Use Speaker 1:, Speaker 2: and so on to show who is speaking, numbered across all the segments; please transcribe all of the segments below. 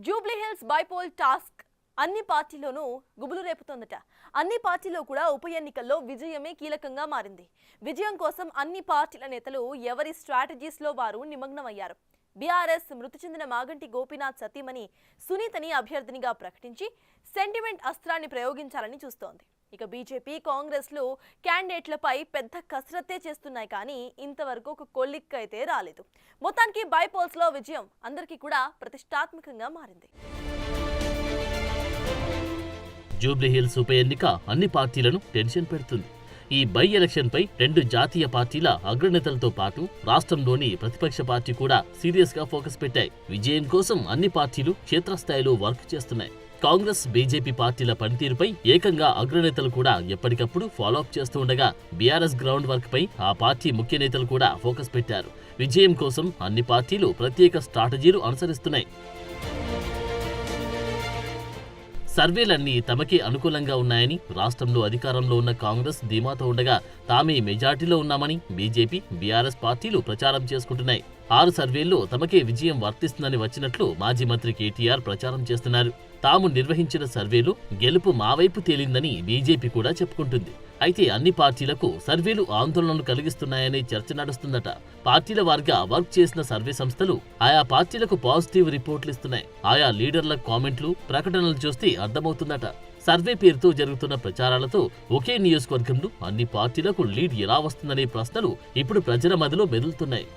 Speaker 1: Jubilee Hills bypoll task అన్ని పార్టీల్లోనూ గుబులు రేపుతోందట. అన్ని పార్టీల్లో కూడా ఉప ఎన్నికల్లో విజయమే కీలకంగా మారింది. విజయం కోసం అన్ని పార్టీల నేతలు ఎవరి స్ట్రాటజీస్లో వారు నిమగ్నమయ్యారు. బీఆర్ఎస్ మృతి చెందిన మాగంటి గోపీనాథ్ సతీమణి సునీతని అభ్యర్థినిగా ప్రకటించి సెంటిమెంట్ అస్త్రాన్ని ప్రయోగించాలని చూస్తోంది. ఇక బీజేపీ, కాంగ్రెస్లు క్యాండిడేట్లపై పెద్ద కసరత్తే చేస్తున్నాయి, కానీ ఇంతవరకు ఒక కొల్లిక్కైతే రాలేదు. మొత్తానికి బైపోల్స్లో విజయం అందరికీ కూడా ప్రతిష్టాత్మకంగా మారింది.
Speaker 2: జూబ్లీహిల్స్ ఉప ఎన్నిక అన్ని పార్టీలను టెన్షన్ పెడుతుంది. ఈ బై ఎలక్షన్ పై రెండు జాతీయ పార్టీల అగ్రనేతలతో పాటు రాష్ట్రంలోని ప్రతిపక్ష పార్టీ కూడా సీరియస్ గా ఫోకస్ పెట్టాయి. విజయం కోసం అన్ని పార్టీలు క్షేత్రస్థాయిలో వర్క్ చేస్తున్నాయి. కాంగ్రెస్, బీజేపీ పార్టీల పనితీరుపై ఏకంగా అగ్రనేతలు కూడా ఎప్పటికప్పుడు ఫాలో అప్ చేస్తూ ఉండగా బీఆర్ఎస్ గ్రౌండ్ వర్క్ పై ఆ పార్టీ ముఖ్య నేతలు కూడా ఫోకస్ పెట్టారు. విజయం కోసం అన్ని పార్టీలు ప్రత్యేక స్ట్రాటజీలు అనుసరిస్తున్నాయి. సర్వేలన్నీ తమకే అనుకూలంగా ఉన్నాయని రాష్ట్రంలో అధికారంలో ఉన్న కాంగ్రెస్ ధీమాతో ఉండగా తామే మెజార్టీలో ఉన్నామని బీజేపీ, బీఆర్ఎస్ పార్టీలు ప్రచారం చేసుకుంటున్నాయి. 6 సర్వేల్లో తమకే విజయం వర్తిస్తుందని వచ్చినట్లు మాజీ మంత్రి కేటీఆర్ ప్రచారం చేస్తున్నారు. తాము నిర్వహించిన సర్వేలు గెలుపు మా వైపు తేలిందని బీజేపీ కూడా చెప్పుకుంటుంది. అయితే అన్ని పార్టీలకు సర్వేలు ఆందోళనలు కలిగిస్తున్నాయనే చర్చ నడుస్తుందట. పార్టీల వారీగా వర్క్ చేసిన సర్వే సంస్థలు ఆయా పార్టీలకు పాజిటివ్ రిపోర్ట్లు ఇస్తున్నాయి. ఆయా లీడర్ల కామెంట్లు, ప్రకటనలు చూస్తే అర్థమవుతుందట. సర్వే పేరుతో జరుగుతున్న ప్రచారాలతో ఒకే నియోజకవర్గంలో అన్ని పార్టీలకు లీడ్ ఎలా వస్తుందనే ప్రశ్నలు ఇప్పుడు ప్రజల మధ్యలో మెదులుతున్నాయి.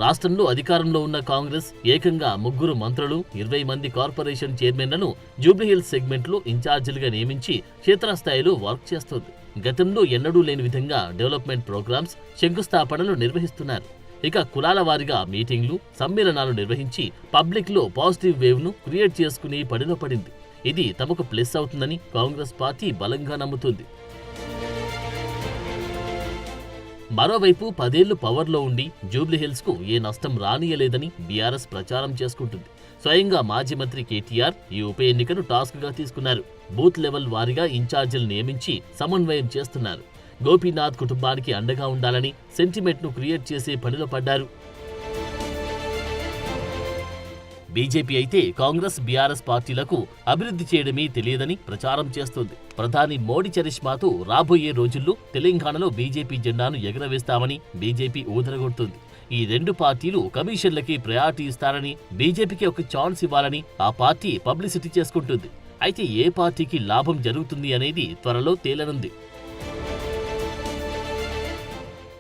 Speaker 2: రాష్ట్రంలో అధికారంలో ఉన్న కాంగ్రెస్ ఏకంగా 3 మంత్రులు, 20 మంది కార్పొరేషన్ చైర్మన్లను జూబ్లీహిల్స్ సెగ్మెంట్లో ఇన్ఛార్జీలుగా నియమించి క్షేత్రస్థాయిలో వర్క్ చేస్తోంది. గతంలో ఎన్నడూ లేని విధంగా డెవలప్మెంట్ ప్రోగ్రామ్స్, శంకుస్థాపనలు నిర్వహిస్తున్నారు. ఇక కులాల వారీగా మీటింగ్లు, సమ్మేళనాలు నిర్వహించి పబ్లిక్లో పాజిటివ్ వేవ్ను క్రియేట్ చేసుకుని పడిలో పడింది. ఇది తమకు ప్లస్ అవుతుందని కాంగ్రెస్ పార్టీ బలంగా నమ్ముతుంది. మరోవైపు 10 ఏళ్లు పవర్లో ఉండి జూబ్లీహిల్స్ కు ఏ నష్టం రానియలేదని బీఆర్ఎస్ ప్రచారం చేసుకుంటుంది. స్వయంగా మాజీ మంత్రి కేటీఆర్ ఈ ఉప ఎన్నికను టాస్క్ గా తీసుకున్నారు. బూత్ లెవెల్ వారీగా ఇన్ఛార్జీలు నియమించి సమన్వయం చేస్తున్నారు. గోపీనాథ్ కుటుంబానికి అండగా ఉండాలని సెంటిమెంట్ ను క్రియేట్ చేసే పనిలో పడ్డారు. బీజేపీ అయితే కాంగ్రెస్, బీఆర్ఎస్ పార్టీలకు అభివృద్ధి చేయడమే తెలియదని ప్రచారం చేస్తోంది. ప్రధాని మోడీ చరిష్మాతో రాబోయే రోజుల్లో తెలంగాణలో బీజేపీ జెండాను ఎగరవేస్తామని బీజేపీ ఊదరగొడుతుంది. ఈ రెండు పార్టీలు కమిషన్లకి ప్రయారిటీ ఇస్తారని, బీజేపీకి ఒక ఛాన్స్ ఇవ్వాలని ఆ పార్టీ పబ్లిసిటీ చేసుకుంటుంది. అయితే ఏ పార్టీకి లాభం జరుగుతుంది అనేది త్వరలో తేలనుంది.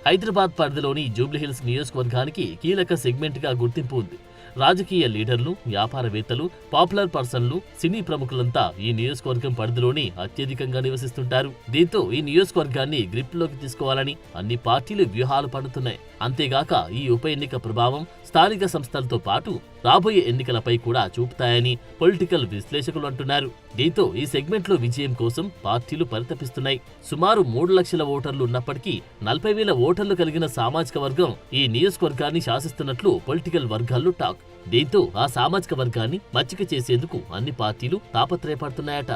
Speaker 2: హైదరాబాద్ పరిధిలోని జూబ్లీహిల్స్ నియోజకవర్గానికి కీలక సెగ్మెంట్ గా గుర్తింపు ఉంది. రాజకీయ లీడర్లు, వ్యాపారవేత్తలు, పాపులర్ పర్సన్లు, సినీ ప్రముఖులంతా ఈ నియోజకవర్గం పరిధిలోనే అత్యధికంగా నివసిస్తుంటారు. దీంతో ఈ నియోజకవర్గాన్ని గ్రిప్లోకి తీసుకోవాలని అన్ని పార్టీలు వ్యూహాలు పడుతున్నాయి. అంతేగాక ఈ ఉప ఎన్నిక ప్రభావం స్థానిక సంస్థలతో పాటు రాబోయే ఎన్నికలపై కూడా చూపుతాయని పొలిటికల్ విశ్లేషకులు అంటున్నారు. దీంతో ఈ సెగ్మెంట్లో విజయం కోసం పార్టీలు పరితపిస్తున్నాయి. సుమారు 3 లక్షల ఓటర్లు ఉన్నప్పటికీ 40,000 ఓటర్లు కలిగిన సామాజిక వర్గం ఈ నియోజకవర్గాన్ని శాసిస్తున్నట్లు పొలిటికల్ వర్గాల్లో టాక్. దీంతో ఆ సామాజిక వర్గాన్ని మచ్చిక చేసేందుకు అన్ని పార్టీలు తాపత్రయపడుతున్నాయట.